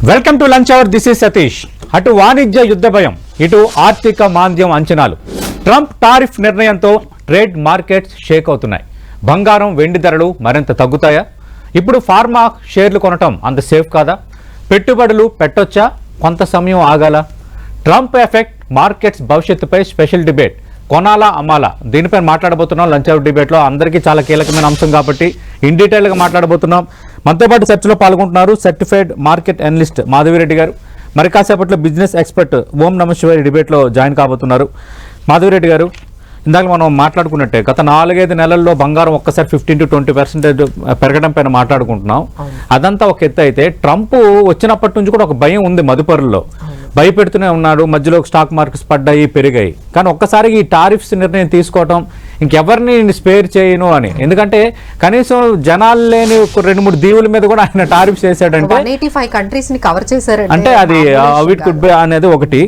Welcome to lunch hour. This is Satish. అటు వాణిజ్య యుద్ధ భయం, ఇటు ఆర్థిక మాంద్యం అంచనాలు. ట్రంప్ టారిఫ్ నిర్ణయంతో ట్రేడ్ మార్కెట్స్ షేక్ అవుతున్నాయి. బంగారం, వెండి ధరలు మరింత తగ్గుతాయా? ఇప్పుడు ఫార్మా షేర్లు కొనటం అంత సేఫ్ కాదా? పెట్టుబడులు పెట్టొచ్చా? కొంత సమయం ఆగాల? ట్రంప్ ఎఫెక్ట్ మార్కెట్స్ భవిష్యత్తుపై స్పెషల్ డిబేట్. కొనాలా అమ్మాలా, దీనిపై మాట్లాడబోతున్నాం లంచ్ అవర్ డిబేట్లో. అందరికీ చాలా కీలకమైన అంశం కాబట్టి ఇన్ డీటెయిల్గా మాట్లాడబోతున్నాం. మనతో పాటు చర్చలో పాల్గొంటున్నారు సర్టిఫైడ్ మార్కెట్ అనలిస్ట్ మాధవిరెడ్డి గారు. మరి కాసేపట్లో బిజినెస్ ఎక్స్పర్ట్ ఓం నమ శివాయ డిబేట్లో జాయిన్ కాబోతున్నారు. మాధవిరెడ్డి గారు, ఇందాక మనం మాట్లాడుకున్నట్టే గత 4-5 నెలల్లో బంగారం ఒక్కసారి 15 to 20% పెరగడం పైన మాట్లాడుకుంటున్నాం. అదంతా ఒక ఎత్తు అయితే, ట్రంప్ వచ్చినప్పటి నుంచి కూడా ఒక భయం ఉంది మదుపరుల్లో. భయపెడుతూనే ఉన్నాడు. మధ్యలో స్టాక్ మార్కెట్స్ పడ్డాయి, పెరిగాయి. కానీ ఒక్కసారి ఈ టారిఫ్స్ నిర్ణయం తీసుకోవటం ఇంకెవరిని స్పేర్ చేయను అని, ఎందుకంటే కనీసం జనాలు లేని 2-3 దీవుల మీద కూడా ఆయన టారిఫ్స్ వేసాడంటే 185 కంట్రీస్ ని కవర్ చేశారు అంటే అది ఇట్ కుడ్ బి అనేది ఒకటి.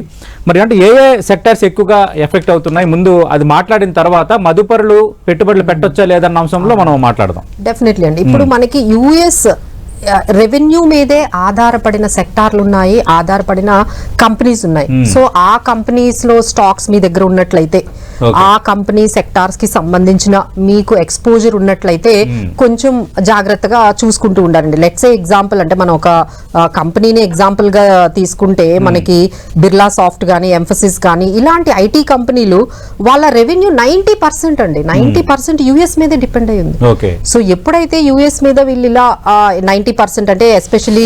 మరి అంటే ఏ సెక్టర్స్ ఎక్కువగా ఎఫెక్ట్ అవుతున్నాయి, ముందు అది మాట్లాడిన తర్వాత మదుపరులు పెట్టుబడులు పెట్టొచ్చా లేదన్న అంశంలో మనం మాట్లాడదాం. డెఫినెట్లీ అండి. ఇప్పుడు మనకి యుఎస్ రెవెన్యూ మీదే ఆధారపడిన సెక్టార్లు ఉన్నాయి, ఆధారపడిన కంపెనీస్ ఉన్నాయి. సో ఆ కంపెనీస్ లో స్టాక్స్ మీ దగ్గర ఉన్నట్లయితే, ఆ కంపెనీ సెక్టార్స్ కి సంబంధించిన మీకు ఎక్స్పోజర్ ఉన్నట్లయితే కొంచెం జాగ్రత్తగా చూసుకుంటూ ఉండాలండి. లెట్స్ ఏ ఎగ్జాంపుల్, అంటే మనం ఒక కంపెనీని ఎగ్జాంపుల్ గా తీసుకుంటే మనకి బిర్లా సాఫ్ట్ కానీ, ఎంఫసిస్ కానీ, ఇలాంటి ఐటీ కంపెనీలు వాళ్ళ రెవెన్యూ 90% అండి, 90% యుఎస్ మీదే డిపెండ్ అయ్యి ఉంది. సో ఎప్పుడైతే యుఎస్ మీద వీళ్ళు ఇలా 90% అంటే ఎస్పెషలీ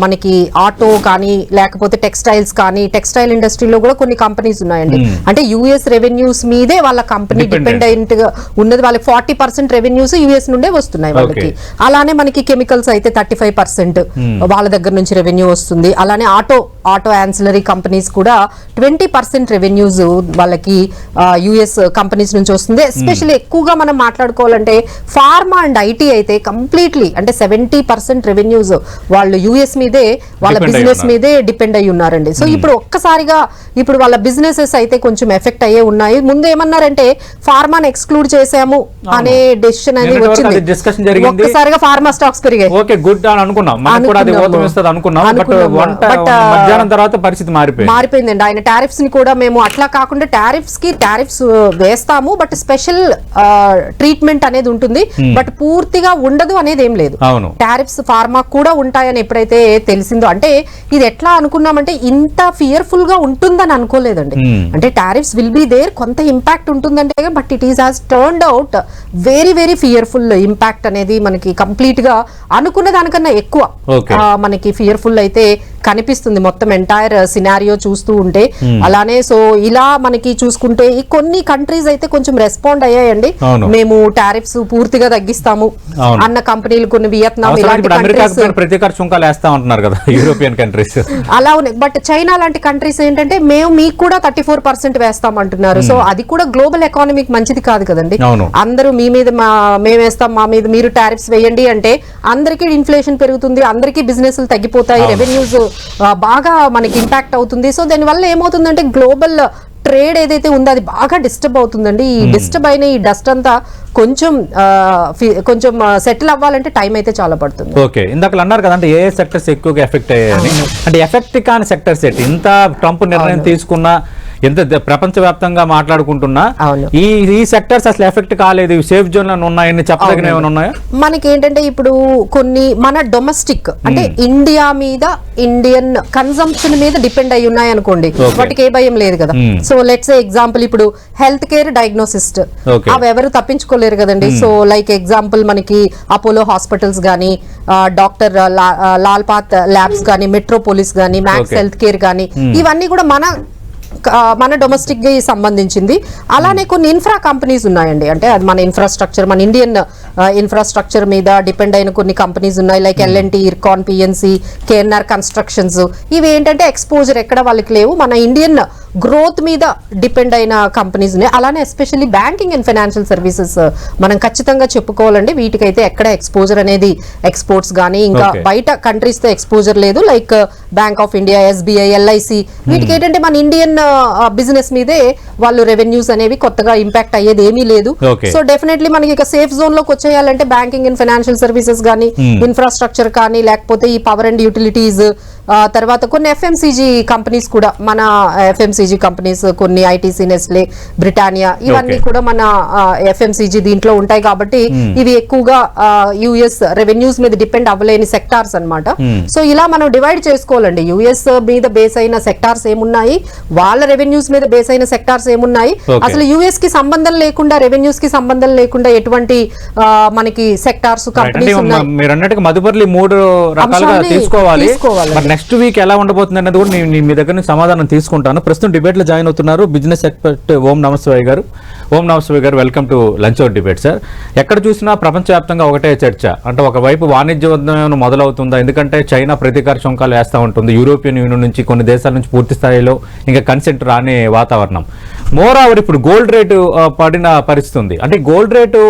మనకి ఆటో కానీ, లేకపోతే టెక్స్టైల్స్ కానీ, టెక్స్టైల్ ఇండస్ట్రీలో కూడా కొన్ని కంపెనీస్ ఉన్నాయండి. అంటే యుఎస్ రెవెన్యూస్ మీదే వాళ్ళ కంపెనీ డిపెండెంట్ గా ఉన్నది. వాళ్ళకి 40% రెవెన్యూస్ యుఎస్ నుండే వస్తున్నాయి వాళ్ళకి. అలానే మనకి కెమికల్స్ అయితే 35% వాళ్ళ దగ్గర నుంచి రెవెన్యూ వస్తుంది. అలానే ఆటో యాన్సిలరీ కంపెనీస్ కూడా 20% రెవెన్యూస్ వాళ్ళకి యుఎస్ కంపెనీస్ నుంచి వస్తుంది. ఎస్పెషల్లీ ఎక్కువగా మనం మాట్లాడుకోవాలంటే ఫార్మా అండ్ ఐటీ అయితే కంప్లీట్లీ అంటే 70% రెవెన్యూస్ వాళ్ళు యుఎస్ మీదే, వాళ్ళ బిజినెస్ మీదే డిపెండ్ అయ్యి ఉన్నారండి. సో ఇప్పుడు ఒక్కసారిగా ఇప్పుడు వాళ్ళ బిజినెసెస్ అయితే కొంచెం ఎఫెక్ట్ అయ్యే ఉన్నాయి. ముందు ఏమన్నారంటే ఫార్మాని ఎక్స్క్లూడ్ చేసాము అనే డెసిషన్ అనేది వచ్చింది. ఒక్కసారిగా ఫార్మా స్టాక్స్ పెరిగాయి. ఓకే, గుడ్ అని అనుకున్నాం, తర్వాత పరిస్థితి మారిపోయిందండి. ఆయన టారిఫ్స్ ని కూడా మేము అట్లా కాకుండా టారిఫ్స్ వేస్తాము, బట్ స్పెషల్ ట్రీట్మెంట్ అనేది ఉంటుంది, బట్ పూర్తిగా ఉండదు అనేది ఏం లేదు. టారిఫ్స్ ఫార్మా కూడా ఉంటాయని ఎప్పుడైతే తెలిసిందో, అంటే ఇది ఎట్లా అనుకున్నామంటే ఇంత ఫియర్ఫుల్ గా ఉంటుందని అనుకోలేదండి. అంటే టారిఫ్స్ విల్ బి దేర్, కొంత ఇంపాక్ట్ ఉంటుందంటే, but it is has turned out very very fearful impact అనేది మనకి కంప్లీట్ గా అనుకున్న దానికన్నా ఎక్కువ మనకి ఫియర్ఫుల్ అయితే కనిపిస్తుంది మొత్తం ఎంటైర్ సినారియో చూస్తూ ఉంటే. అలానే సో ఇలా మనకి చూసుకుంటే ఈ కొన్ని కంట్రీస్ అయితే కొంచెం రెస్పాండ్ అయ్యాయండి. మేము టారిఫ్స్ పూర్తిగా తగ్గిస్తాము అన్న కంపెనీలు కొన్ని, వియత్నాం ఇలాంటి అలా ఉన్నాయి. బట్ చైనా లాంటి కంట్రీస్ ఏంటంటే మేము మీకు కూడా 34% వేస్తాం అంటున్నారు. సో అది కూడా గ్లోబల్ ఎకానమీకి మంచిది కాదు కదండి. అందరూ మీ మీద మేము వేస్తాం, మా మీద మీరు టారిఫ్స్ వేయండి అంటే అందరికీ ఇన్ఫ్లేషన్ పెరుగుతుంది, అందరికీ బిజినెస్లు తగ్గిపోతాయి, రెవెన్యూస్ బాగా మనకి ఇంపాక్ట్ అవుతుంది. సో దానివల్ల ఏమవుతుందంటే గ్లోబల్ ట్రేడ్ ఏదైతే ఉందో అది బాగా డిస్టర్బ్ అవుతుందండి. ఈ డిస్టర్బ్ అయిన ఈ డస్ట్ అంతా కొంచెం సెటిల్ అవ్వాలంటే టైం అయితే చాలా పడుతుంది. ఓకే, ఇందాక అన్నారు కదంటే ఏ సెక్టర్స్ ఎక్కువగా ఎఫెక్ట్ అయ్యాయని. అంటే ఎఫెక్ట్ కాని సెక్టర్స్ ఏంటి? ఇంత ట్రంప్ నిర్ణయం తీసుకున్నా, ఎంత ప్రపంచవ్యాప్తంగా మాట్లాడుకుంటున్నా ఈ సెక్టర్స్ అసలు ఎఫెక్ట్ కాలేదు, సేఫ్ జోన్ లో ఉన్నాయని చెప్పదగిన ఏమైనా ఉన్నాయా? మనకి ఏంటంటే ఇప్పుడు కొన్ని మన డొమెస్టిక్ అంటే ఇండియా మీద, ఇండియన్ కన్సంప్షన్ మీద డిపెండ్ అయి ఉన్నాయి అనుకోండి, వాటికి ఏ భయం లేదు కదా. సో లెట్స్ ఎగ్జాంపుల్ ఇప్పుడు హెల్త్ కేర్ డయాగ్నోసిస్ట్ అవి ఎవరు తప్పించుకోలేరు కదండి. సో లైక్ ఎగ్జాంపుల్ మనకి అపోలో హాస్పిటల్స్ గానీ, డాక్టర్ లాల్ పాత్ ల్యాబ్స్ గానీ, మెట్రోపోలిస్ గానీ, మ్యాక్స్ హెల్త్ కేర్ గానీ, ఇవన్నీ కూడా మన డొమెస్టిక్ కి సంబంధించింది. అలానే కొన్ని ఇన్ఫ్రా కంపెనీస్ ఉన్నాయండి. అంటే అది మన ఇన్ఫ్రాస్ట్రక్చర్, మన ఇండియన్ ఇన్ఫ్రాస్ట్రక్చర్ మీద డిపెండ్ అయిన కొన్ని కంపెనీస్ ఉన్నాయి. Like LNT, IRCON, PNC, KNR constructions. ఇవి ఏంటంటే ఎక్స్పోజర్ ఎక్కడ వాళ్ళకి లేవు, మన ఇండియన్ గ్రోత్ మీద డిపెండ్ అయిన కంపెనీస్ ఉన్నాయి. అలానే especially banking and financial services మనం ఖచ్చితంగా చెప్పుకోవాలండి. వీటికైతే ఎక్కడ ఎక్స్పోజర్ అనేది ఎక్స్పోర్ట్స్ కానీ ఇంకా బయట కంట్రీస్ తో ఎక్స్పోజర్ లేదు. Like bank of India, SBI, LIC, వీటికి ఏంటంటే మన ఇండియన్ బిజినెస్ మీదే వాళ్ళు రెవెన్యూస్ అనేవి కొత్తగా ఇంపాక్ట్ అయ్యేది ఏమీ లేదు. సో డెఫినెట్లీ మనకి ఇక సేఫ్ జోన్ లోకి వచ్చేయాలంటే బ్యాంకింగ్ అండ్ ఫైనాన్షియల్ సర్వీసెస్ కానీ, ఇన్ఫ్రాస్ట్రక్చర్ కానీ, లేకపోతే ఈ పవర్ అండ్ యూటిలిటీస్, తర్వాత కొన్ని ఎఫ్ఎంసీజీ కంపెనీస్ కూడా, మన ఎఫ్ఎంసీజీ కంపెనీస్ కొన్ని ఐటీసీ, నెస్లే, బ్రిటానియా, ఇవన్నీ కూడా మన ఎఫ్ఎంసీజీ దీంట్లో ఉంటాయి కాబట్టి ఇవి ఎక్కువగా యుఎస్ రెవెన్యూస్ మీద డిపెండ్ అవ్వలేని సెక్టార్స్ అన్నమాట. సో ఇలా మనం డివైడ్ చేసుకోవాలండి. యుఎస్ మీద బేస్ అయిన సెక్టార్స్ ఏమున్నాయి, వాళ్ళ రెవెన్యూస్ మీద బేస్ అయిన సెక్టార్స్ ఏమున్నాయి, అసలు యుఎస్ కి సంబంధం లేకుండా, రెవెన్యూస్ కి సంబంధం లేకుండా ఎటువంటి మనకి సెక్టార్స్ కంపెనీస్ ఉన్నాయి. మీరు అన్నట్టుగా మదుపర్లి 3 రకాలుగా తీసుకోవాలి. నెక్స్ట్ వీక్ ఎలా ఉండబోతుంది అనేది కూడా నేను మీ దగ్గర నుంచి సమాధానం తీసుకుంటాను. ప్రస్తుతం డిబేట్ లో జాయిన్ అవుతున్నారు బిజినెస్ ఎక్స్పర్ట్ ఓం నమస్తేవాయ్ గారు. ఓం నమస్తేవాయ్ గారు, welcome to lunch hour debate. Sir, ఎక్కడ చూసినా ప్రపంచవ్యాప్తంగా ఒకటే చర్చ. అంటే ఒకవైపు వాణిజ్య యుద్ధం మొదలవుతుందా, ఎందుకంటే చైనా ప్రతీకార శంకాలు వేస్తూ ఉంటుంది, యూరోపియన్ యూనియన్ నుంచి కొన్ని దేశాల నుంచి పూర్తి స్థాయిలో ఇంకా కన్సెంట్ రాని వాతావరణం. మోర్ ఓవర్ ఇప్పుడు గోల్డ్ రేటు పడిన పరిస్థితి ఉంది. అంటే గోల్డ్ రేటు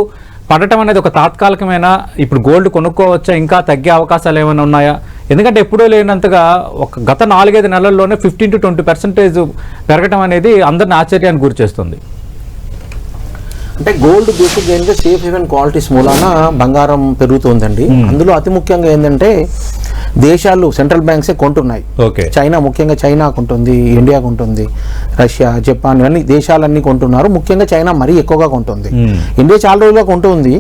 పడటం అనేది ఒక తాత్కాలికమైన, ఇప్పుడు గోల్డ్ కొనుక్కోవచ్చా, ఇంకా తగ్గే అవకాశాలు ఏమైనా ఉన్నాయా? ఎందుకంటే ఎప్పుడూ లేనంతగా గత 4-5 నెలల్లోనే 15 to 20% పెరగటం అనేది అందరిని ఆశ్చర్యానికి గురి చేస్తుంది. అంటే గోల్డ్ బేసిక్గా సేఫ్ హెవెన్ క్వాలిటీస్ మూలాన బంగారం పెరుగుతుందండి. అందులో అతి ముఖ్యంగా ఏంటంటే దేశాలు సెంట్రల్ బ్యాంక్సే కొంటున్నాయి. చైనా, ముఖ్యంగా చైనా కొంటుంది, ఇండియా కొంటుంది, రష్యా, జపాన్, ఇవన్నీ దేశాలన్నీ కొంటున్నారు. ముఖ్యంగా చైనా మరీ ఎక్కువగా కొంటుంది. ఇండియా చాలా రోజులుగా కొంటుంది.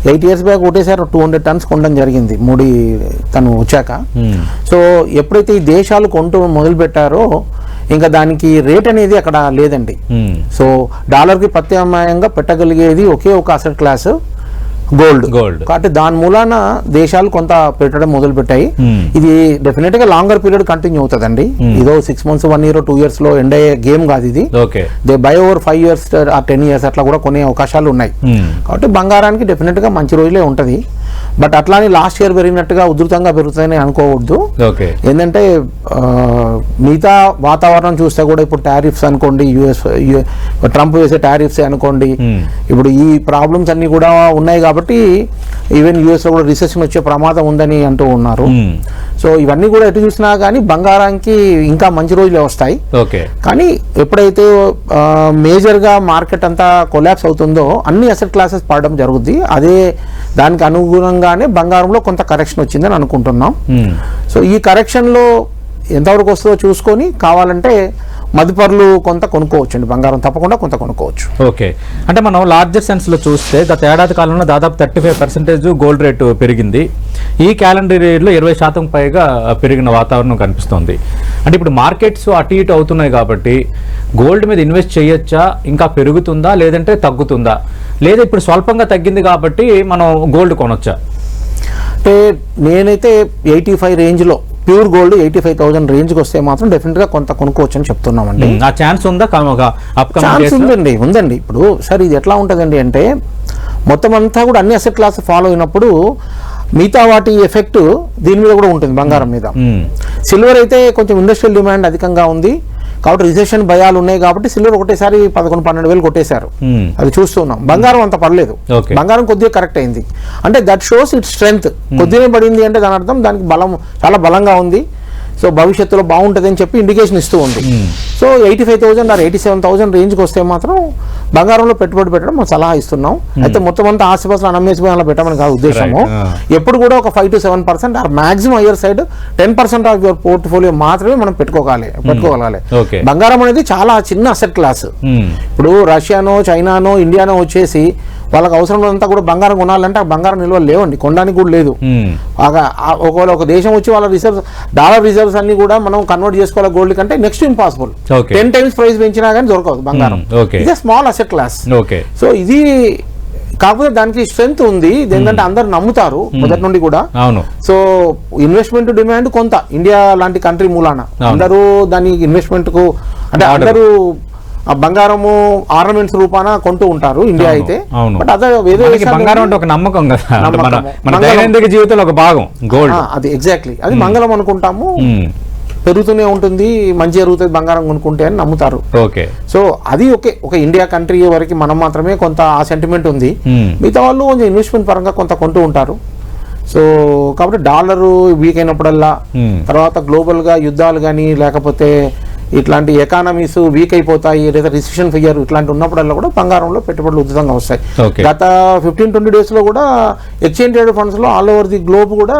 8 years బ్యాక్ ఒకటేసారి 200 tons కొనడం జరిగింది మోడీ తను వచ్చాక. సో ఎప్పుడైతే ఈ దేశాలు కొంటూ మొదలు పెట్టారో ఇంకా దానికి రేట్ అనేది అక్కడ లేదండి. సో డాలర్కి ప్రత్యామ్నాయంగా పెట్టగలిగేది ఒకే ఒక అసెట్ క్లాస్ గోల్డ్. కాబట్టి దాని మూలాన దేశాలు కొంత పెట్టడం మొదలు పెట్టాయి. ఇది డెఫినెట్ గా లాంగర్ పీరియడ్ కంటిన్యూ అవుతుందండి. ఇదో 6 months, 1 year, 2 years లో ఎండ్ అయ్యే గేమ్ కాదు ఇది. They by over 5 years or 10 years అట్లా కూడా కొనే అవకాశాలు ఉన్నాయి. కాబట్టి బంగారానికి డెఫినెట్ గా మంచి రోజులే ఉంటది. బట్ అట్లానే లాస్ట్ ఇయర్ పెరిగినట్టుగా ఉధృతంగా పెరుగుతుందని అనుకోవద్దు. ఏంటంటే మిగతా వాతావరణం చూస్తే కూడా ఇప్పుడు టారిఫ్స్ అనుకోండి, ట్రంప్ వేసే టారిఫ్స్ అనుకోండి, ఇప్పుడు ఈ ప్రాబ్లమ్స్ అన్ని కూడా ఉన్నాయి కాబట్టి ఈవెన్ యుఎస్ లో కూడా రిసెషన్ వచ్చే ప్రమాదం ఉందని అంటూ ఉన్నారు. సో ఇవన్నీ కూడా ఎటు చూసినా కానీ బంగారానికి ఇంకా మంచి రోజులే వస్తాయి. కానీ ఎప్పుడైతే మేజర్ గా మార్కెట్ అంతా కొలాప్స్ అవుతుందో అన్ని అసెట్ క్లాసెస్ పడడం జరుగుద్ది. అదే దానికి అనుగుణంగానే బంగారంలో కొంత కరెక్షన్ వచ్చిందని అనుకుంటున్నాం. సో ఈ కరెక్షన్ లో ఎంతవరకు వస్తుందో చూసుకొని కావాలంటే మదుపర్లు కొంత కొనుక్కోవచ్చు అండి, బంగారం తప్పకుండా కొంత కొనుక్కోవచ్చు. ఓకే, అంటే మనం లార్జర్ సెన్స్ లో చూస్తే గత ఏడాది కాలంలో దాదాపు 35% గోల్డ్ రేటు పెరిగింది. ఈ క్యాలెండర్ ఇయర్లో 20% పైగా పెరిగిన వాతావరణం కనిపిస్తోంది. అంటే ఇప్పుడు మార్కెట్స్ అటు ఇటు అవుతున్నాయి కాబట్టి గోల్డ్ మీద ఇన్వెస్ట్ చేయొచ్చా, ఇంకా పెరుగుతుందా లేదంటే తగ్గుతుందా, లేదా ఇప్పుడు స్వల్పంగా తగ్గింది కాబట్టి మనం గోల్డ్ కొనొచ్చా? అంటే నేనైతే 85 రేంజ్లో ప్యూర్ గోల్డ్ 85,000 రేంజ్కి వస్తే మాత్రం డెఫినెట్గా కొంత కొనుక్కోవచ్చు అని చెప్తున్నామండి. ఆ ఛాన్స్ ఉందా? ఛాన్స్ ఉందండి. ఇప్పుడు సార్ ఇది ఎట్లా ఉంటుందండి అంటే మొత్తం అంతా కూడా అన్ని అసెట్ క్లాస్ ఫాలో అయినప్పుడు మిగతా వాటి ఎఫెక్ట్ దీని మీద కూడా ఉంటుంది బంగారం మీద. సిల్వర్ అయితే కొంచెం ఇండస్ట్రియల్ డిమాండ్ అధికంగా ఉంది కాబట్టి రిసెషన్ భయాలు ఉన్నాయి కాబట్టి సిల్వర్ ఒకటేసారి 11-12 కొట్టేశారు. అది చూస్తున్నాం. బంగారం అంత పడలేదు, బంగారం కొద్దిగా కరెక్ట్ అయింది. అంటే దట్ షోస్ ఇట్ స్ట్రెంగ్త్. కొద్దిగా పడింది అంటే దాని అర్థం దానికి బలం చాలా బలంగా ఉంది. సో భవిష్యత్తులో బాగుంటుంది అని చెప్పి ఇండికేషన్ ఇస్తూ ఉంది. సో 85,000 or 87,000 రేంజ్కి వస్తే మాత్రం బంగారంలో పెట్టుబడి పెట్టడం మనం సలహా ఇస్తున్నాం. అయితే మొత్తం అంతా ఆస్తిపాస్తులు అనమ్మేసిపోయి అలా పెట్టమని కాదు ఉద్దేశము. ఎప్పుడు కూడా ఒక 5 to 7% or maximum higher side 10% of your portfolio మాత్రమే మనం పెట్టుకోగలగాలి. బంగారం అనేది చాలా చిన్న అసెట్ క్లాస్. ఇప్పుడు రష్యానో, చైనానో, ఇండియానో వచ్చేసి వాళ్ళకి అవసరం అంతా కూడా బంగారం కొనాలంటే ఆ బంగారం నిల్వలు లేవండి, కొనడానికి కూడా లేదు. ఒకవేళ ఒక దేశం వచ్చి వాళ్ళ రిజర్వ్స్, డాలర్ రిజర్వ్స్ అన్ని కూడా మనం కన్వర్ట్ చేసుకోవాలి గోల్డ్ కంటే నెక్స్ట్ ఇంపాసిబుల్. 10 times ప్రైస్ పెంచినా కానీ దొరకదు బంగారం. ఇది స్మాల్ అసెట్ క్లాస్. సో ఇది కాకపోతే దానికి స్ట్రెంగ్త్ ఉంది. ఎందుకంటే అందరు నమ్ముతారు మొదటి నుండి కూడా. సో ఇన్వెస్ట్మెంట్ డిమాండ్ కొంత ఇండియా లాంటి కంట్రీ మూలాన అందరూ దాని ఇన్వెస్ట్మెంట్ కు అంటే అందరూ బంగారము ఆర్నమెంట్స్ రూపాన కొంటూ ఉంటారు ఇండియా అయితే. బట్ అదే బంగారం అంటే ఒక నమ్మకం కదా, మన దైనందిక జీవితంలో ఒక భాగం గోల్డ్. అది ఎగ్జాక్ట్లీ అది మంగళం అనుకుంటాము, పెరుగుతూనే ఉంటుంది, మంచి జరుగుతుంది బంగారం కొనుక్కుంటే అని నమ్ముతారు. సో అది ఒక ఇండియా కంట్రీ వరకు మనం మాత్రమే కొంత ఆ సెంటిమెంట్ ఉంది. మిగతా వాళ్ళు కొంచెం ఇన్వెస్ట్మెంట్ పరంగా కొంత కొంటూ ఉంటారు. సో కాబట్టి డాలరు వీక్ అయినప్పుడల్లా, తర్వాత గ్లోబల్ గా యుద్ధాలు కానీ లేకపోతే ఇట్లాంటి ఎకానమీస్ వీక్ అయిపోతాయి లేదా రిసెషన్ ఫియర్ ఇట్లాంటి ఉన్నప్పుడల్లా కూడా బంగారంలో పెట్టుబడులు ఉచితంగా వస్తాయి. గత 15-20 డేస్ లో కూడా ఎక్స్చేంజ్ ట్రేడెడ్ ఫండ్స్ లో ఆల్ ఓవర్ ది గ్లోబ్ కూడా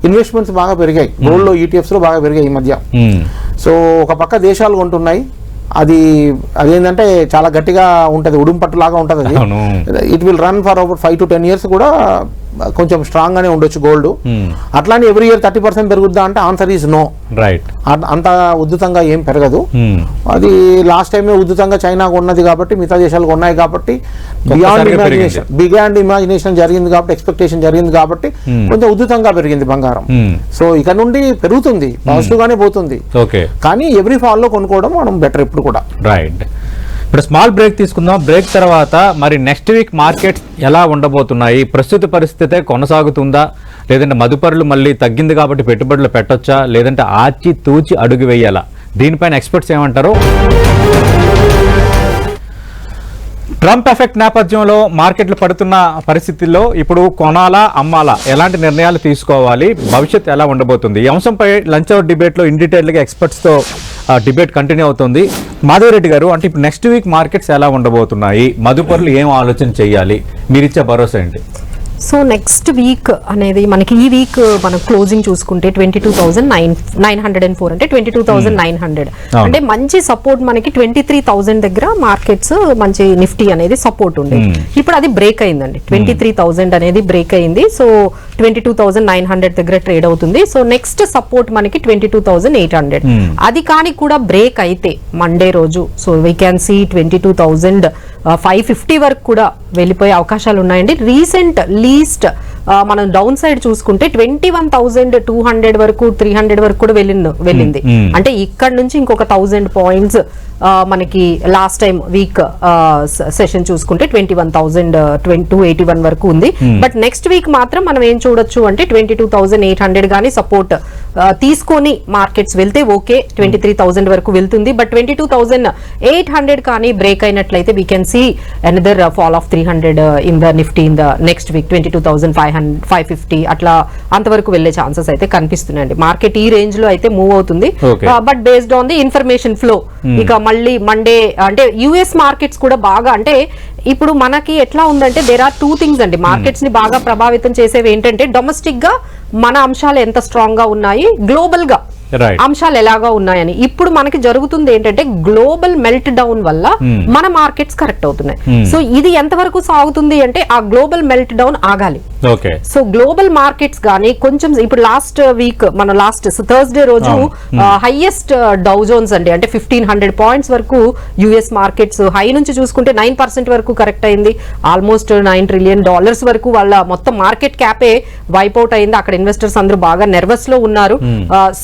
ఇన్వెస్ట్మెంట్స్ బాగా పెరిగాయి. గోల్డ్ లో ఈటీఎఫ్స్ లో బాగా పెరిగాయి ఈ మధ్య. సో ఒక పక్క దేశాలు కొంటున్నాయి, అదేంటంటే చాలా గట్టిగా ఉంటుంది, ఉడుంపట్టు లాగా ఉంటుంది అది. It will run for over 5 to 10 years కూడా కొంచెం స్ట్రాంగ్ గానే ఉండొచ్చు గోల్డ్. అట్లానే ఎవ్రీ ఇయర్ 30% పెరుగుద్దా అంటే ఆన్సర్ ఈజ్ నో. రైట్, అంత ఉద్ధృతంగా ఏం పెరగదు. అది లాస్ట్ టైమే ఉద్ధృతంగా చైనాకు ఉన్నది కాబట్టి, మిగతా దేశాలకు ఉన్నాయి కాబట్టి, బియాండ్ ఇమాజినేషన్ జరిగింది కాబట్టి, ఎక్స్పెక్టేషన్ జరిగింది కాబట్టి కొంచెం ఉద్ధృతంగా పెరిగింది బంగారం. సో ఇక నుండి పెరుగుతుంది, పాజిటివ్ గానే పోతుంది. కానీ ఎవ్రీ ఫాల్ లో కొనుక్కోవడం మనం బెటర్ ఇప్పుడు కూడా. రైట్, ఇప్పుడు స్మాల్ బ్రేక్ తీసుకుందాం. బ్రేక్ తర్వాత మరి నెక్స్ట్ వీక్ మార్కెట్స్ ఎలా ఉండబోతున్నాయి? ప్రస్తుత పరిస్థితే కొనసాగుతుందా, లేదంటే మదుపరులు మళ్ళీ తగ్గింది కాబట్టి పెట్టుబడులు పెట్టొచ్చా, లేదంటే ఆచి తూచి అడుగు వేయాలా? దీనిపైన ఎక్స్పర్ట్స్ ఏమంటారు? ట్రంప్ ఎఫెక్ట్ నేపథ్యంలో మార్కెట్లు పడుతున్న పరిస్థితుల్లో ఇప్పుడు కొనాలా అమ్మాలా, ఎలాంటి నిర్ణయాలు తీసుకోవాలి, భవిష్యత్తు ఎలా ఉండబోతుంది? ఈ అంశంపై లంచ్ అవర్ డిబేట్లో ఇన్ డీటెయిల్గా ఎక్స్పర్ట్స్తో డిబేట్ కంటిన్యూ అవుతుంది. మాధవరెడ్డి గారు, అంటే ఇప్పుడు నెక్స్ట్ వీక్ మార్కెట్స్ ఎలా ఉండబోతున్నాయి, మదుపరులు ఏం ఆలోచన చేయాలి, మీరిచ్చే భరోసా ఏంటి? సో నెక్స్ట్ వీక్ అనేది మనకి ఈ వీక్ మనం క్లోజింగ్ చూసుకుంటే 22,904 అంటే 22,900 అంటే మంచి సపోర్ట్ మనకి 23,000 దగ్గర మార్కెట్స్ మంచి నిఫ్టీ అనేది సపోర్ట్ ఉంది. ఇప్పుడు అది బ్రేక్ అయిందండి, 23,000 అనేది బ్రేక్ అయింది. సో 22,900 దగ్గర ట్రేడ్ అవుతుంది. సో నెక్స్ట్ సపోర్ట్ మనకి 22,800. అది కానీ కూడా బ్రేక్ అయితే మండే రోజు సో వీ క్యాన్ సీ 22,550 వరకు కూడా వెళ్ళిపోయే అవకాశాలు ఉన్నాయండి. రీసెంట్ లీస్ట్ మనం డౌన్ సైడ్ చూసుకుంటే 21,200 వరకు 300 వరకు కూడా వెళ్ళింది. అంటే ఇక్కడ నుంచి ఇంకొక 1000 పాయింట్స్ మనకి లాస్ట్ టైం వీక్ సెషన్ చూసుకుంటే 21,281 వరకు ఉంది. బట్ నెక్స్ట్ వీక్ మాత్రం మనం ఏం చూడొచ్చు అంటే 22,800 గానీ సపోర్ట్ తీసుకొని మార్కెట్స్ వెళ్తే ఓకే 23,000 వరకు వెళ్తుంది. బట్ 22,800 కానీ బ్రేక్ అయినట్లయితే we can see another fall of 300 in the Nifty in the next week. 22,550 అట్లా అంతవరకు వెళ్లే ఛాన్సెస్ అయితే కనిపిస్తున్నాయండి. మార్కెట్ ఈ రేంజ్ లో అయితే మూవ్ అవుతుంది. But based on the information flow ఇక మళ్ళీ మండే అంటే యుఎస్ మార్కెట్స్ కూడా బాగా, అంటే ఇప్పుడు మనకి ఎట్లా ఉందంటే దేర్ ఆర్ 2 థింగ్స్ అండి మార్కెట్స్ ని బాగా ప్రభావితం చేసేవి ఏంటంటే డొమెస్టిక్ గా మన అంశాలు ఎంత స్ట్రాంగ్ గా ఉన్నాయి, గ్లోబల్ గా అంశాలు ఎలాగా ఉన్నాయని. ఇప్పుడు మనకి జరుగుతుంది ఏంటంటే గ్లోబల్ మెల్ట్ డౌన్ వల్ల మన మార్కెట్స్ కరెక్ట్ అవుతున్నాయి. సో ఇది ఎంతవరకు సాగుతుంది అంటే ఆ గ్లోబల్ మెల్ట్ డౌన్ ఆగాలి. సో గ్లోబల్ మార్కెట్స్ గానీ కొంచెం ఇప్పుడు లాస్ట్ వీక్ మన లాస్ట్ థర్స్డే రోజు హైయెస్ట్ డౌ జోన్స్ అండి, అంటే 1,500 పాయింట్స్ వరకు యుఎస్ మార్కెట్స్ హై నుంచి చూసుకుంటే 9% వరకు కరెక్ట్ అయింది. ఆల్మోస్ట్ $9 trillion వరకు వాళ్ళ మొత్తం మార్కెట్ క్యాపే వైప్ అవుట్ అయింది. అక్కడ ఇన్వెస్టర్స్ అందరూ బాగా నెర్వస్ లో ఉన్నారు.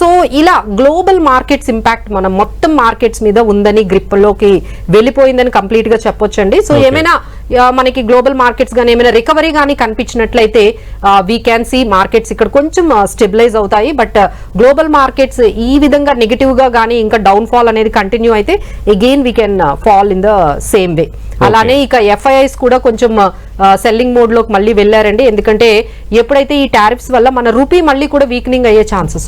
సో ఇలా గ్లోబల్ మార్కెట్స్ ఇంపాక్ట్ మనం మొత్తం మార్కెట్స్ మీద ఉందని, గ్రిప్ లోకి వెళ్ళిపోయిందని కంప్లీట్ గా చెప్పొచ్చండి. సో ఏమైనా మనకి గ్లోబల్ మార్కెట్స్ గానీ ఏమైనా రికవరీ గానీ కనిపించినట్లయితే వీ క్యాన్ సీ మార్కెట్స్ ఇక్కడ కొంచెం స్టెబిలైజ్ అవుతాయి. బట్ గ్లోబల్ మార్కెట్స్ ఈ విధంగా నెగిటివ్ గా గానీ ఇంకా డౌన్ ఫాల్ అనేది కంటిన్యూ అయితే again we can fall in the same way. అలానే ఇక ఎఫ్ఐఐస్ కూడా కొంచెం సెల్లింగ్ మోడ్ లోకి మళ్ళీ వెళ్ళారండి. ఎందుకంటే ఎప్పుడైతే ఈ టారిఫ్స్ వల్ల మన రూపీ మళ్ళీ కూడా వీక్నింగ్ అయ్యే ఛాన్సెస్,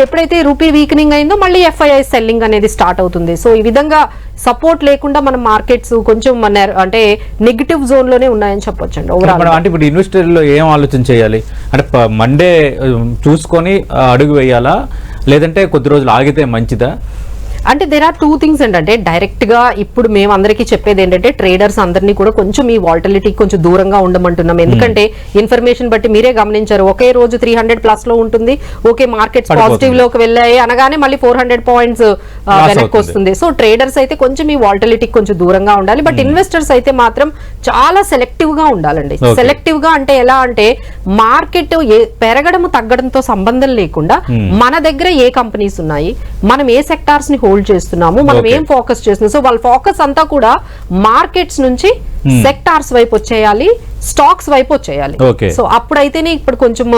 ఎప్పుడైతే రూపీ వీక్నింగ్ అయిందో మళ్ళీ ఎఫ్ఐఐ సెల్లింగ్ అనేది స్టార్ట్ అవుతుంది. సో ఈ విధంగా సపోర్ట్ లేకుండా మన మార్కెట్స్ కొంచెం అంటే నెగిటివ్ జోన్ లోనే ఉన్నాయని చెప్పొచ్చండి ఓవరాల్. అంటే ఇప్పుడు ఇన్వెస్టర్లు ఏం ఆలోచన చేయాలి అంటే మండే చూసుకొని అడుగు వేయాలా, లేదంటే కొద్ది రోజులు ఆగితే మంచిదా? అంటే దేర్ ఆర్ 2 థింగ్స్ అంటే డైరెక్ట్ గా ఇప్పుడు మేము అందరికీ చెప్పేది ఏంటంటే ట్రేడర్స్ అందరినీ కూడా కొంచెం ఈ వాలటిలిటీ కొంచెం దూరంగా ఉండమంటున్నాం. ఎందుకంటే ఇన్ఫర్మేషన్ బట్టి మీరే గమనించారు, ఒకే రోజు 300 ప్లస్ లో ఉంటుంది, ఓకే మార్కెట్స్ పాజిటివ్ లోకి వెళ్ళాయి అనగానే మళ్ళీ 400 పాయింట్స్ వెనక్కి వస్తుంది. సో ట్రేడర్స్ అయితే కొంచెం ఈ వాలటిలిటీ కొంచెం దూరంగా ఉండాలి. బట్ ఇన్వెస్టర్స్ అయితే మాత్రం చాలా సెలెక్టివ్ గా ఉండాలండి. సెలెక్టివ్ గా అంటే ఎలా అంటే మార్కెట్ పెరగడం తగ్గడంతో సంబంధం లేకుండా మన దగ్గర ఏ కంపెనీస్ ఉన్నాయి, మనం ఏ సెక్టార్స్ ని హోల్డ్ చేస్తున్నాము, మనం ఏం ఫోకస్ చేస్తున్నాం. సో వాళ్ళ ఫోకస్ అంతా కూడా మార్కెట్స్ నుంచి సెక్టార్స్ వైపు వచ్చేయాలి, స్టాక్స్ వైపు వచ్చేయాలి. సో అప్పుడైతేనే ఇప్పుడు కొంచెం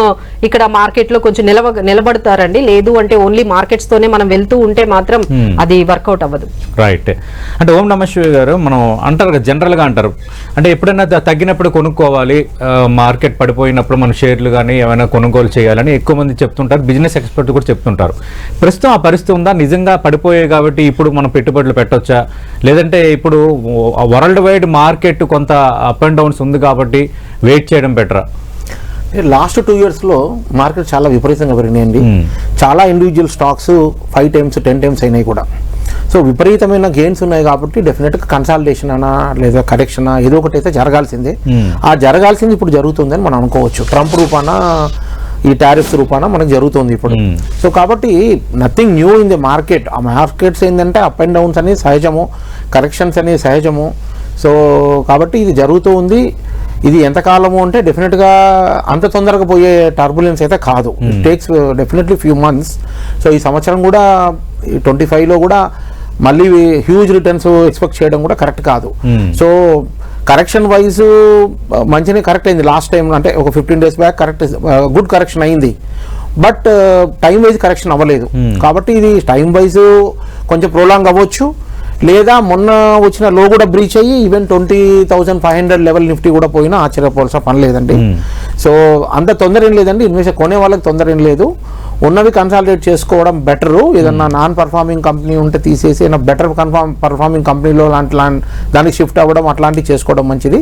ఇక్కడ మార్కెట్ లో కొంచెం నిలబడతారండి. లేదు అంటే ఓన్లీ మార్కెట్స్ తోనే మనం వెళ్తూ ఉంటే మాత్రం అది వర్కౌట్ అవ్వదు. రైట్. అంటే ఓం నమః శివాయ గారు, మనం అంటారు జనరల్ గా అంటారు, అంటే ఎప్పుడైనా తగ్గినప్పుడు కొనుక్కోవాలి, మార్కెట్ పడిపోయినప్పుడు మన షేర్లు కానీ ఏమైనా కొనుగోలు చేయాలని ఎక్కువ మంది చెప్తుంటారు, బిజినెస్ ఎక్స్పర్ట్ కూడా చెప్తుంటారు. ప్రస్తుతం ఆ పరిస్థితి ఉందా? నిజంగా పడిపోయాయి కాబట్టి ఇప్పుడు మనం పెట్టుబడులు పెట్టొచ్చా, లేదంటే ఇప్పుడు వరల్డ్ వైడ్ మార్కెట్ కొంత అప్ అండ్ డౌన్స్ ఉంది కాబట్టి వెయిట్ చేయడం బెటరా? లాస్ట్ 2 yearsలో మార్కెట్ చాలా విపరీతంగా పెరిగినాయండి. చాలా ఇండివిజువల్ స్టాక్స్ 5 times 10 times అయినాయి కూడా. సో విపరీతమైన గెయిన్స్ ఉన్నాయి కాబట్టి డెఫినెట్గా కన్సాలిడేషన్ అనా లేదా కరెక్షన్ ఏదో ఒకటి అయితే జరగాల్సిందే. ఆ జరగాల్సింది ఇప్పుడు జరుగుతుందని మనం అనుకోవచ్చు. ట్రంప్ రూపాన, ఈ టారిఫ్స్ రూపాన మనకు జరుగుతుంది ఇప్పుడు. సో కాబట్టి nothing new in the market. ఆ మార్కెట్స్ ఏంటంటే అప్ అండ్ డౌన్స్ అనేది సహజము, కరెక్షన్స్ అనేది సహజము. సో కాబట్టి ఇది జరుగుతూ ఉంది. ఇది ఎంతకాలము అంటే డెఫినెట్గా అంత తొందరగా పోయే టర్బులెన్స్ అయితే కాదు. It takes definitely few months. So ఈ సంవత్సరం కూడా 25లో కూడా మళ్ళీ హ్యూజ్ రిటర్న్స్ ఎక్స్పెక్ట్ చేయడం కూడా కరెక్ట్ కాదు. సో కరెక్షన్ వైజ్ మంచిగా కరెక్ట్ అయింది లాస్ట్ టైం, అంటే ఒక 15 days back correct good correction అయింది. బట్ టైం వైజ్ కరెక్షన్ అవ్వలేదు. కాబట్టి ఇది టైం వైజ్ కొంచెం ప్రోలాంగ్ అవ్వచ్చు, లేదా మొన్న వచ్చిన లో కూడా బ్రీచ్ అయ్యి ఈవెన్ 20,500 లెవెల్ నిఫ్టీ కూడా పోయినా ఆశ్చర్యపోవాల్సిన పని లేదండి. సో అంత తొందర ఏం లేదండి. ఇన్వెస్ట్ కొనే వాళ్ళకి తొందర ఏం లేదు. ఉన్నవి కన్సాలిడేట్ చేసుకోవడం బెటరు. ఏదన్నా నాన్ పర్ఫార్మింగ్ కంపెనీ ఉంటే తీసేసి బెటర్ పర్ఫార్మింగ్ కంపెనీలో దానికి షిఫ్ట్ అవ్వడం అట్లాంటివి చేసుకోవడం మంచిది.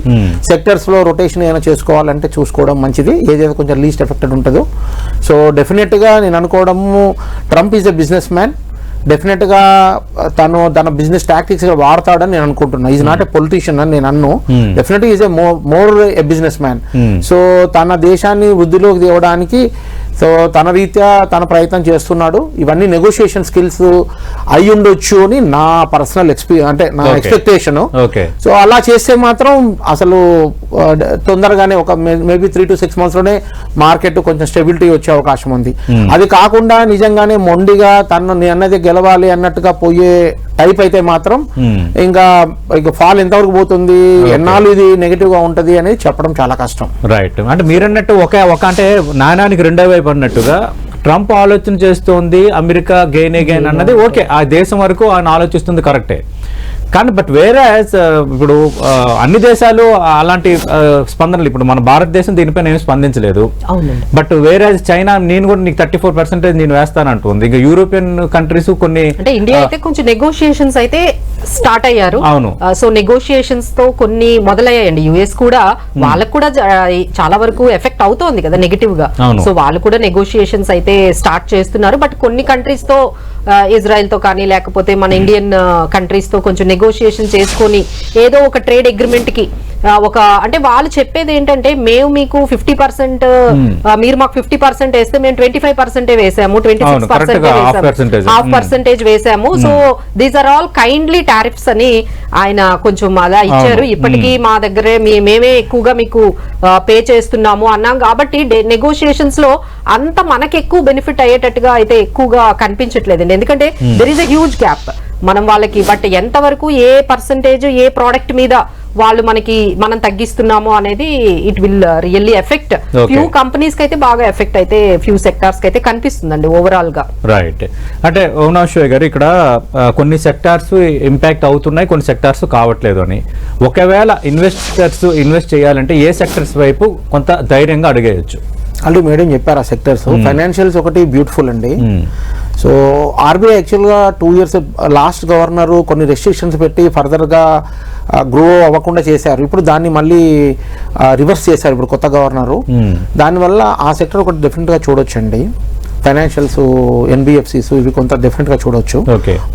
సెక్టర్స్లో రొటేషన్ ఏమైనా చేసుకోవాలంటే చూసుకోవడం మంచిది, ఏదైతే కొంచెం లీస్ట్ ఎఫెక్టెడ్ ఉంటుందో. సో డెఫినెట్గా నేను అనుకోవడము Trump is a businessman. డెఫినెట్గా తన బిజినెస్ టాక్టిక్స్ వాడతాడని నేను అనుకుంటున్నా. ఈజ్ నాట్ ఎ పొలిటీషియన్ అని నేను అన్ను. డెఫినెట్గా is a more a business man. So తన దేశాన్ని వృద్ధిలోకి తేవడానికి సో తన రీత్యా తన ప్రయత్నం చేస్తున్నాడు. ఇవన్నీ నెగోషియేషన్ స్కిల్స్ అయి ఉండొచ్చు అని నా పర్సనల్ అంటే నా ఎక్స్పెక్టేషన్. సో అలా చేస్తే మాత్రం అసలు తొందరగానే ఒక మేబీ 3 to 6 monthsలోనే మార్కెట్ కొంచెం స్టెబిలిటీ వచ్చే అవకాశం ఉంది. అది కాకుండా నిజంగానే మొండిగా తను అన్నది గెలవాలి అన్నట్టుగా పోయే టైప్ అయితే మాత్రం ఇంకా ఫాల్ ఎంతవరకు పోతుంది, ఎన్నాళ్ళు ఇది నెగిటివ్ గా ఉంటది అనేది చెప్పడం చాలా కష్టం. రైట్. అంటే మీరన్నట్టు ఒక అంటే నాణానికి రెండో వైపు అన్నట్టుగా ట్రంప్ ఆలోచన చేస్తోంది, అమెరికా గెయిన్ అన్నది ఓకే, ఆ దేశం వరకు ఆయన ఆలోచిస్తుంది కరెక్టే. కానీ బట్ వేరే ఇప్పుడు అన్ని దేశాలు అలాంటి స్పందనలు, ఇప్పుడు మన భారతదేశం దీనిపైన ఏమి స్పందించలేదు. బట్ వేరే చైనా నేను కూడా నీకు 34% నేను వేస్తానంటుంది. ఇంకా యూరోపియన్ కంట్రీస్ కొన్ని, అంటే ఇండియా అయితే కొంచెం నెగోషియేషన్స్ అయితే స్టార్ట్ అయ్యారు. అవును. సో నెగోషియేషన్స్ తో కొన్ని మొదలయ్యాయండి. యుఎస్ కూడా వాళ్ళకు కూడా చాలా వరకు ఎఫెక్ట్ అవుతోంది కదా నెగటివ్ గా. సో వాళ్ళు కూడా నెగోషియేషన్స్ అయితే స్టార్ట్ చేస్తున్నారు. బట్ కొన్ని కంట్రీస్ తో, ఇజ్రాయెల్ తో కానీ లేకపోతే మన ఇండియన్ కంట్రీస్ తో కొంచెం నెగోషియేషన్ చేసుకొని ఏదో ఒక ట్రేడ్ అగ్రిమెంట్ కి ఒక, అంటే వాళ్ళు చెప్పేది ఏంటంటే మేము మీకు 50%, మీరు మాకు 50% వేస్తే మేము 25% వేసాము, 26% వేసాము, హాఫ్ పర్సెంటేజ్ వేసాము. So these are all kindly tariffs అని ఆయన కొంచెం అలా ఇచ్చారు. ఇప్పటికీ మా దగ్గరే మేమే ఎక్కువగా మీకు పే చేస్తున్నాము అన్నాం. కాబట్టి నెగోషియేషన్స్ లో అంత మనకి ఎక్కువ బెనిఫిట్ అయ్యేటట్టుగా అయితే ఎక్కువగా కనిపించట్లేదండి. ఎందుకంటే there is a huge gap మనం వాళ్ళకి. బట్ ఎంతవరకు ఏ పర్సంటేజ్ ఏ ప్రోడక్ట్ మీద వాళ్ళు మనం తగ్గిస్తున్నాము అనేది it will really effect few companies కి అయితే బాగా ఎఫెక్ట్ అయితే ఫ్యూ సెక్టార్స్ కి అయితే కనిపిస్తుందండి ఓవరాల్ గా. రైట్. అంటే ఓంనాశ్వయ్ గారు, ఇక్కడ కొన్ని సెక్టార్స్ ఇంపాక్ట్ అవుతున్నాయి, కొన్ని సెక్టార్స్ కావట్లేదు అని. ఒకవేళ ఇన్వెస్టర్స్ ఇన్వెస్ట్ చేయాలంటే ఏ సెక్టర్స్ వైపు కొంత ధైర్యంగా అడిగేయచ్చు? ఆల్రెడీ మేడం చెప్పారు ఆ సెక్టర్స్. ఫైనాన్షియల్స్ ఒకటి బ్యూటిఫుల్ అండి. సో ఆర్బీఐ యాక్చువల్గా 2 years లాస్ట్ గవర్నరు కొన్ని రెస్ట్రిక్షన్స్ పెట్టి ఫర్దర్గా గ్రో అవ్వకుండా చేశారు. ఇప్పుడు దాన్ని మళ్ళీ రివర్స్ చేశారు ఇప్పుడు కొత్త గవర్నరు. దానివల్ల ఆ సెక్టర్ ఒకటి డెఫినెట్గా చూడొచ్చండి. ఫైనాన్షియల్స్, ఎన్బిఎఫ్సిస్ ఇవి కొంత డెఫినెట్ గా చూడొచ్చు.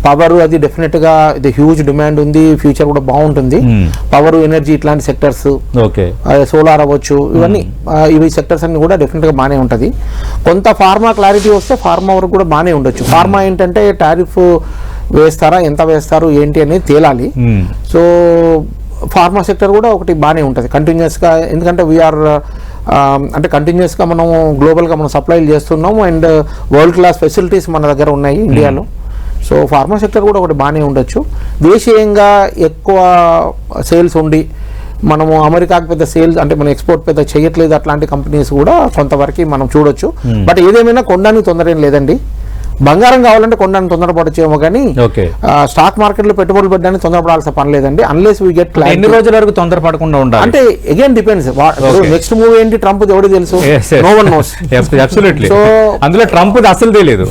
పవర్ అది డెఫినెట్ గా ఇది హ్యూజ్ డిమాండ్ ఉంది, ఫ్యూచర్ కూడా బాగుంటుంది. పవర్, ఎనర్జీ ఇట్లాంటి సెక్టర్స్, సోలార్ అవ్వచ్చు, ఇవి సెక్టర్స్ అన్ని కూడా డెఫినెట్ గా బాగానే ఉంటది. కొంత ఫార్మా క్లారిటీ వస్తే ఫార్మా వరకు కూడా బాగానే ఉండొచ్చు. ఫార్మా ఏంటంటే టారిఫ్ వేస్తారా, ఎంత వేస్తారు ఏంటి అనేది తేలాలి. సో ఫార్మా సెక్టర్ కూడా ఒకటి బాగానే ఉంటుంది కంటిన్యూస్గా. ఎందుకంటే వీఆర్ అంటే కంటిన్యూస్గా మనం గ్లోబల్గా మనం సప్లైలు చేస్తున్నాము అండ్ వరల్డ్ క్లాస్ ఫెసిలిటీస్ మన దగ్గర ఉన్నాయి ఇండియాలో. సో ఫార్మా సెక్టర్ కూడా ఒకటి బాగానే ఉండొచ్చు. దేశీయంగా ఎక్కువ సేల్స్ ఉండి మనము అమెరికాకి పెద్ద సేల్స్ అంటే మన ఎక్స్పోర్ట్ పెద్ద చేయట్లేదు, అట్లాంటి కంపెనీస్ కూడా కొంతవరకు మనం చూడొచ్చు. బట్ ఏదేమైనా కొనడానికి తొందర ఏం లేదండి. బంగారం కావాలంటే కొనడానికి తొందరపడచ్చేమో కానీ స్టాక్ మార్కెట్ లో పెట్టుబడులు పెట్టడానికి తొందరపడాల్సిన పని లేదండి. అన్లెస్ వీ గెట్ ఎన్ని రోజుల వరకు తొందరపడకుండా ఉండాలి అంటే అగైన్ డిపెండ్స్. నెక్స్ట్ మూవ్ ఏంటి ట్రంప్ ఎవరికి తెలుసు, నో వన్ నోస్. సో అందులో ట్రంప్ అసలు తెలీదు.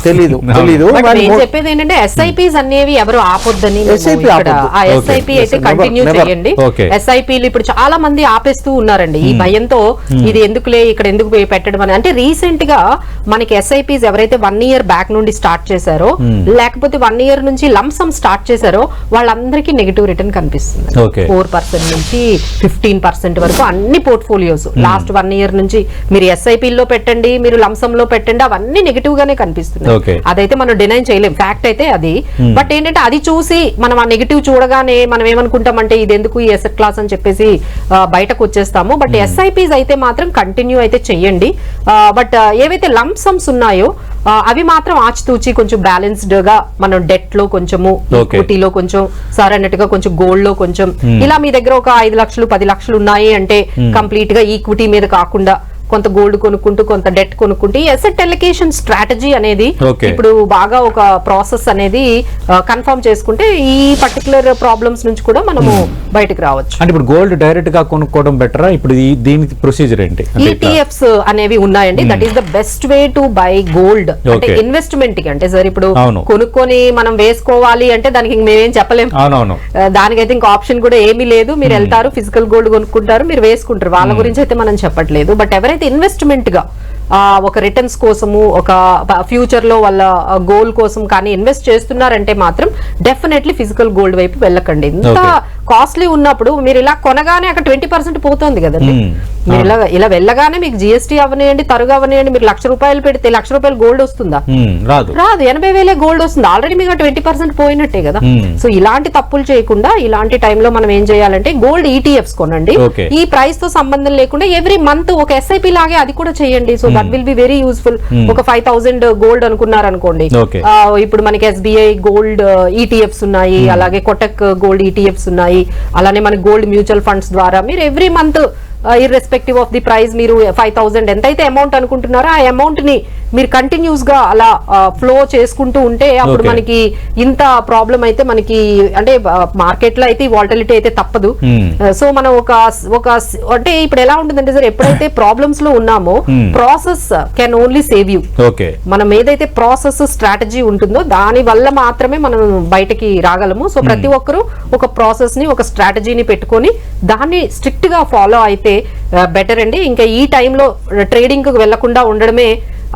చెప్పేది ఏంటంటే ఎస్ఐపీస్ అనేవి ఎవరు ఆపొద్దని. ఎస్ఐపీ అయితే కంటిన్యూ చేయండి. ఎస్ఐపీలు ఇప్పుడు చాలా మంది ఆపేస్తూ ఉన్నారండి ఈ భయంతో. ఇది ఎందుకులే ఇక్కడ ఎందుకు పెట్టడం అని. అంటే రీసెంట్ గా మనకి ఎస్ఐపీస్ ఎవరైతే 1 year బ్యాక్ నుండి స్టార్ట్ చేశారో, లేకపోతే 1 year నుంచి లంసమ్ స్టార్ట్ చేశారో వాళ్ళందరికీ నెగిటివ్ రిటర్న్ కనిపిస్తుంది. 4% నుంచి 15% వరకు అన్ని పోర్ట్ఫోలియోస్ లాస్ట్ 1 year నుంచి మీరు ఎస్ఐపీలో పెట్టండి, మీరు లంసమ్ లో పెట్టండి, అవన్నీ నెగిటివ్ గానే కనిపిస్తుంది. అదైతే మనం డినై చేయలేం, ఫ్యాక్ట్ అయితే అది. బట్ ఏంటంటే అది చూసి మనం ఆ నెగిటివ్ చూడగానే మనం ఏమనుకుంటామంటే ఇది ఎందుకు ఈ ఎసెట్ క్లాస్ అని చెప్పేసి బయటకు వచ్చేస్తాము. బట్ ఎస్ఐపీస్ అయితే మాత్రం కంటిన్యూ అయితే చెయ్యండి. బట్ ఏవైతే లంసమ్స్ ఉన్నాయో అవి మాత్రం ఆచితూచి కొంచెం బ్యాలెన్స్డ్ గా మనం డెట్ లో కొంచెము, ఈక్విటీలో కొంచెం, సార్ అన్నట్టుగా కొంచెం గోల్డ్ లో కొంచెం, ఇలా మీ దగ్గర ఒక 5 లక్షలు 10 లక్షలు ఉన్నాయి అంటే కంప్లీట్ గా ఈక్విటీ మీద కాకుండా కొంత గోల్డ్ కొనుక్కుంటూ కొంత డెట్ కొనుక్కుంటూ ఈ అసెట్ అలొకేషన్ స్ట్రాటజీ అనేది ఇప్పుడు బాగా ఒక ప్రాసెస్ అనేది కన్ఫర్మ్ చేసుకుంటే ఈ పర్టికులర్ ప్రాబ్లమ్స్ నుంచి కూడా మనము బయటకు రావచ్చు. అంటే ఇప్పుడు గోల్డ్ డైరెక్ట్ గా కొనుక్కోవడం బెటరా? ఇప్పుడు దీనికి ప్రొసీజర్ ఏంటి? ఈటీఎఫ్స్ అనేవి ఉన్నాయండి. That is the best way to buy gold. అంటే ఇన్వెస్ట్మెంట్ కి అంటే సార్ ఇప్పుడు కొనుక్కొని మనం వేసుకోవాలి అంటే దానికి మేమేం చెప్పలేము. దానికైతే ఇంకా ఆప్షన్ కూడా ఏమీ లేదు. మీరు వెళ్తారు, ఫిజికల్ గోల్డ్ కొనుక్కుంటారు, మీరు వేసుకుంటారు. వాళ్ళ గురించి అయితే మనం చెప్పట్లేదు. బట్ ఎవరైతే ఇన్వెస్ట్మెంట్ గా ఒక రిటర్న్స్ కోసము, ఒక ఫ్యూచర్ లో వాళ్ళ గోల్ కోసం కానీ ఇన్వెస్ట్ చేస్తున్నారంటే మాత్రం డెఫినెట్లీ ఫిజికల్ గోల్డ్ వైపు వెళ్ళకండి. ఇంత కాస్ట్లీ ఉన్నప్పుడు మీరు ఇలా కొనగానే అక్కడ 20% పోతుంది కదండి. మీరు ఇలా వెళ్ళగానే మీకు జిఎస్టీ అవనియండి, తరుగు అవనియండి, మీరు ₹1,00,000 పెడితే ₹1,00,000 గోల్డ్ వస్తుందా? రాదు. 80,000 గోల్డ్ వస్తుంది. ఆల్రెడీ మీకు 20% పోయినట్టే కదా. సో ఇలాంటి తప్పులు చేయకుండా ఇలాంటి టైంలో మనం ఏం చేయాలంటే గోల్డ్ ఈటీఎఫ్స్ కొనండి. ఈ ప్రైస్ తో సంబంధం లేకుండా ఎవ్రీ మంత్ ఒక ఎస్ఐపి లాగే అది కూడా చేయండి. So that will be very useful. ఒక 5,000 గోల్డ్ అనుకున్నారు అనుకోండి, ఇప్పుడు మనకి ఎస్బీఐ గోల్డ్ ఈటీఎఫ్స్ ఉన్నాయి, అలాగే కొటక్ గోల్డ్ ఈటీఎఫ్స్ ఉన్నాయి, అలానే మనకి గోల్డ్ మ్యూచువల్ ఫండ్స్ ద్వారా మీరు every month irrespective of the price మీరు 5,000 ఎంతైతే అమౌంట్ అనుకుంటున్నారో ఆ అమౌంట్ ని మీరు కంటిన్యూస్ గా అలా ఫ్లో చేసుకుంటూ ఉంటే అప్పుడు మనకి ఇంత ప్రాబ్లం అయితే మనకి అంటే మార్కెట్ లో అయితే వాలటిలిటీ అయితే తప్పదు. సో మనం ఒక అంటే ఇప్పుడు ఎలా ఉంటుందంటే సార్, ఎప్పుడైతే ప్రాబ్లమ్స్ లో ఉన్నామో process can only save you. మనం ఏదైతే ప్రాసెస్ స్ట్రాటజీ ఉంటుందో దాని వల్ల మాత్రమే మనం బయటకి రాగలము. సో ప్రతి ఒక్కరూ ఒక ప్రాసెస్ ని, ఒక స్ట్రాటజీని పెట్టుకొని దాన్ని స్ట్రిక్ట్ గా ఫాలో అయితే బెటర్ అండి. ఇంకా ఈ టైంలో ట్రేడింగ్ కు వెళ్లకుండా ఉండడమే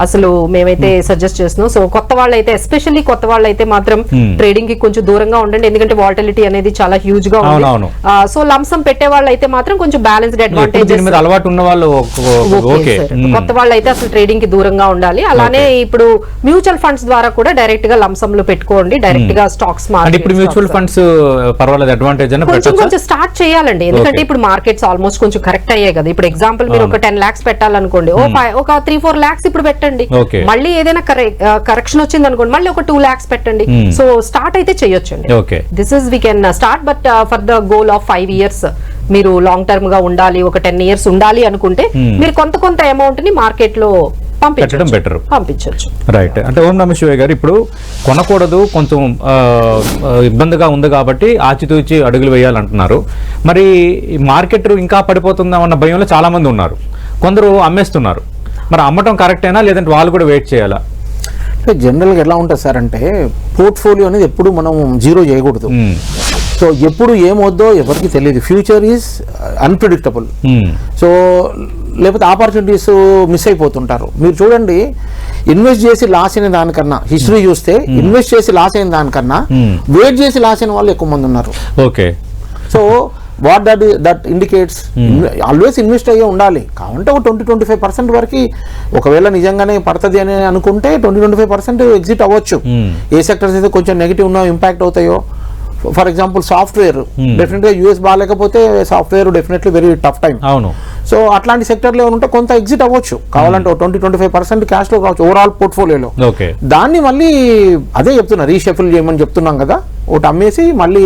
అసలు మేమైతే సజెస్ట్ చేస్తున్నాం. సో కొత్త వాళ్ళైతే, ఎస్పెషల్లీ కొత్త వాళ్ళైతే మాత్రం ట్రేడింగ్ కి కొంచెం దూరంగా ఉండండి, ఎందుకంటే వాలటిలిటీ అనేది చాలా హ్యూజ్ గా ఉంది. సో లంసమ్ పెట్టే వాళ్ళు అయితే మాత్రం కొంచెం బ్యాలెన్స్డ్ అడ్వాంటేజెస్, అలవాటు ఉన్న వాళ్ళు, కొత్త వాళ్ళు అయితే అసలు ట్రేడింగ్ కి దూరంగా ఉండాలి. అలానే ఇప్పుడు మ్యూచువల్ ఫండ్స్ ద్వారా కూడా డైరెక్ట్ గా లంసమ్ లో పెట్టుకోండి, డైరెక్ట్ గా స్టాక్స్ మార్కెట్. ఇప్పుడు మ్యూచువల్ ఫండ్స్ పర్వాలేదు, అడ్వాంటేజ్ కొంచెం స్టార్ట్ చేయాలండి. ఎందుకంటే ఇప్పుడు మార్కెట్స్ ఆల్మోస్ట్ కొంచెం కరెక్ట్ అయ్యాయి కదా. ఇప్పుడు ఎగ్జాంపుల్ మీరు ఒక 10 lakhs పెట్టాలనుకోండి, ఒక 3-4 lakhs ఇప్పుడు పెట్టండి. మళ్ళీ ఏదైనా కరెక్షన్ వచ్చింది అనుకోండి, మళ్ళీ ఒక 2 lakhs పెట్టండి. సో స్టార్ట్ అయితే చేయొచ్చండి. This is we can start. But for the goal of 5 years మీరు లాంగ్ టర్మ్ గా ఉండాలి, ఒక 10 years ఉండాలి అనుకుంటే మీరు కొంత అమౌంట్ ని మార్కెట్ లో పెట్టడం బెటర్, పంపించవచ్చు. రైట్. అంటే ఓం నమ శివాయ గారు, ఇప్పుడు కొనకూడదు, కొంచెం ఇబ్బందిగా ఉంది కాబట్టి ఆచితూచి అడుగులు వేయాలంటున్నారు. మరి మార్కెట్ ఇంకా పడిపోతుందా అన్న భయంలో చాలా మంది ఉన్నారు, కొందరు అమ్మేస్తున్నారు. మరి అమ్మటం కరెక్టేనా, లేదంటే వాళ్ళు కూడా వెయిట్ చేయాలా? జనరల్గా ఎలా ఉంటుంది సార్ అంటే, పోర్ట్ఫోలియో అనేది ఎప్పుడు మనం జీరో చేయకూడదు. సో ఎప్పుడు ఏమవుద్దో ఎవరికి తెలియదు. Future is unpredictable. సో లేకపోతే ఆపర్చునిటీస్ మిస్ అయిపోతుంటారు. మీరు చూడండి, ఇన్వెస్ట్ చేసి లాస్ అయిన దానికన్నా, హిస్టరీ చూస్తే ఇన్వెస్ట్ చేసి లాస్ అయిన దానికన్నా వెయిట్ చేసి లాస్ అయిన వాళ్ళు ఎక్కువ మంది ఉన్నారు. So what that indicates, always invest అయ్యే ఉండాలి. కాబట్టి ఒక 20-25% వరకు ఒకవేళ నిజంగానే పడుతుంది అని అనుకుంటే 20-25% ఎగ్జిట్ అవ్వచ్చు. ఏ సెక్టర్స్ అయితే కొంచెం నెగిటివ్ ఉన్న ఇంపాక్ట్ అవుతాయో, ఫర్ ఎగ్జాంపుల్ సాఫ్ట్వేర్, డెఫినెట్గా యూఎస్ బాగాలేకపోతే software definitely very tough time. అవును. సో అట్లాంటి సెక్టర్లో ఉంటే కొంత ఎగ్జిట్ అవ్వచ్చు. కావాలంటే 20-25% క్యాష్లో కావచ్చు ఓవరాల్ పోర్ట్ఫోలియోలో. దాన్ని మళ్ళీ అదే చెప్తున్నా, రీషఫిల్ చేయమని చెప్తున్నాం కదా. ఒకటి అమ్మేసి మళ్ళీ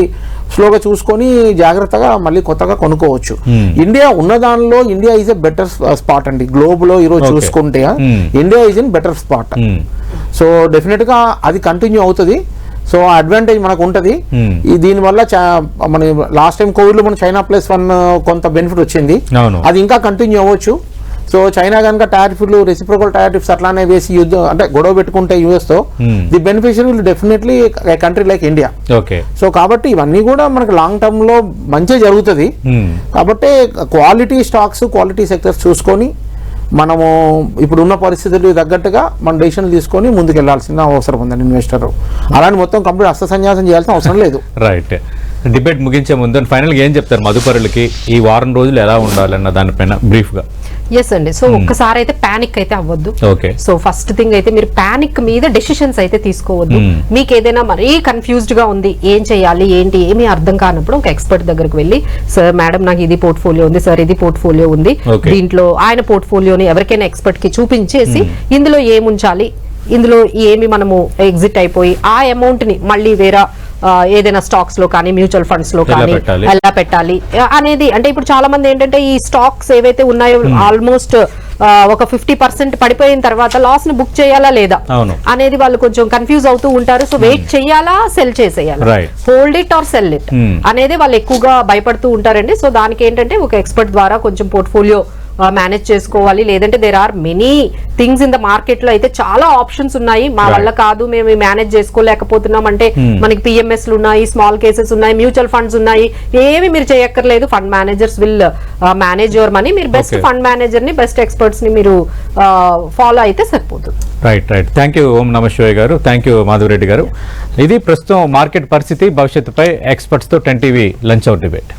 స్లోగా చూసుకొని జాగ్రత్తగా మళ్ళీ కొత్తగా కొనుక్కోవచ్చు. ఇండియా ఉన్న దానిలో India is a better spot అండి. గ్లోబ్ లో ఈరోజు చూసుకుంటే India is in better spot. So definite గా అది కంటిన్యూ అవుతుంది. సో అడ్వాంటేజ్ మనకు ఉంటుంది. దీనివల్ల మన లాస్ట్ టైం కోవిడ్ లో మన China +1 కొంత బెనిఫిట్ వచ్చింది, అది ఇంకా కంటిన్యూ అవ్వచ్చు. సో చైనా కనుక టారిఫ్లు రెసిప్రోకల్ టారిఫ్స్ అట్లానే వేసి యుద్ధం అంటే గొడవ పెట్టుకుంటే యుఎస్ తో, the beneficiary will definitely country like India. So కాబట్టి ఇవన్నీ కూడా మనకి లాంగ్ టర్మ్ లో మంచి జరుగుతుంది. కాబట్టి క్వాలిటీ స్టాక్స్, క్వాలిటీ సెక్టర్స్ చూసుకొని మనము ఇప్పుడున్న పరిస్థితులకు తగ్గట్టుగా మన డెసిషన్ తీసుకొని ముందుకు వెళ్లాల్సిన అవసరం ఉందండి ఇన్వెస్టర్. అలాంటి మొత్తం కంప్లీట్ అస్త్రసన్యాసం చేయాల్సిన అవసరం లేదు. రైట్. డిబేట్ ముగించే ముందు ఫైనల్గా ఏం చెప్తారు మదుపరులకి ఈ వారం రోజులు ఎలా ఉండాలన్న దానిపైన బ్రీఫ్గా? ఎస్ అండి. సో ఒక్కసారి అయితే పానిక్ అయితే అవ్వద్దు. సో ఫస్ట్ థింగ్ అయితే మీరు పానిక్ మీద డెసిషన్స్ అయితే తీసుకోవద్దు. మీకు ఏదైనా మరీ కన్ఫ్యూజ్డ్ గా ఉంది, ఏం చేయాలి ఏంటి ఏమీ అర్థం కానప్పుడు ఒక ఎక్స్పర్ట్ దగ్గరకు వెళ్ళి, సార్ మేడం నాకు ఇది పోర్ట్ఫోలియో ఉంది, సార్ ఇది పోర్ట్ఫోలియో ఉంది, దీంట్లో ఆయన పోర్ట్ఫోలియోని ఎవరికైనా ఎక్స్పర్ట్ కి చూపించేసి ఇందులో ఏముంచాలి, ఇందులో ఏమి మనము ఎగ్జిట్ అయిపోయి ఆ అమౌంట్ ని మళ్ళీ వేరే ఏదైనా స్టాక్స్ లో కానీ మ్యూచువల్ ఫండ్స్ లో కానీ ఎలా పెట్టాలి అనేది. అంటే ఇప్పుడు చాలా మంది ఏంటంటే ఈ స్టాక్స్ ఏవైతే ఉన్నాయో ఆల్మోస్ట్ ఒక 50% పడిపోయిన తర్వాత లాస్ ని బుక్ చేయాలా లేదా అనేది వాళ్ళు కొంచెం కన్ఫ్యూజ్ అవుతూ ఉంటారు. సో వెయిట్ చేయాలా, సెల్ చేసేయాలా, hold it or sell it అనేది వాళ్ళు ఎక్కువగా భయపడుతూ ఉంటారండి. సో దానికి ఏంటంటే ఒక ఎక్స్పర్ట్ ద్వారా కొంచెం పోర్ట్ఫోలియో మేనేజ్ చేసుకోవాలి. లేదంటే there are many things in the market లో అయితే చాలా ఆప్షన్స్ ఉన్నాయి. మా వల్ల కాదు, మేము మేనేజ్ చేసుకోలేకపోతున్నాం అంటే మనకి పిఎంఎస్లు ఉన్నాయి, స్మాల్ కేసెస్ ఉన్నాయి, మ్యూచువల్ ఫండ్స్ ఉన్నాయి, ఏమి మీరు చేయక్కర్లేదు. Fund managers will manage your money. మీరు బెస్ట్ ఫండ్ మేనేజర్ ని, బెస్ట్ ఎక్స్పర్ట్స్ ని మీరు ఫాలో అయితే సరిపోతుంది. రైట్. థ్యాంక్ యూ ఓం నమ శివాయ గారు, థ్యాంక్ యూ మాధవరెడ్డి గారు. ఇది ప్రస్తుతం మార్కెట్ పరిస్థితి, భవిష్యత్తుపై ఎక్స్పర్ట్స్ తో 10 టీవీ లంచ్ అవర్ డిబేట్.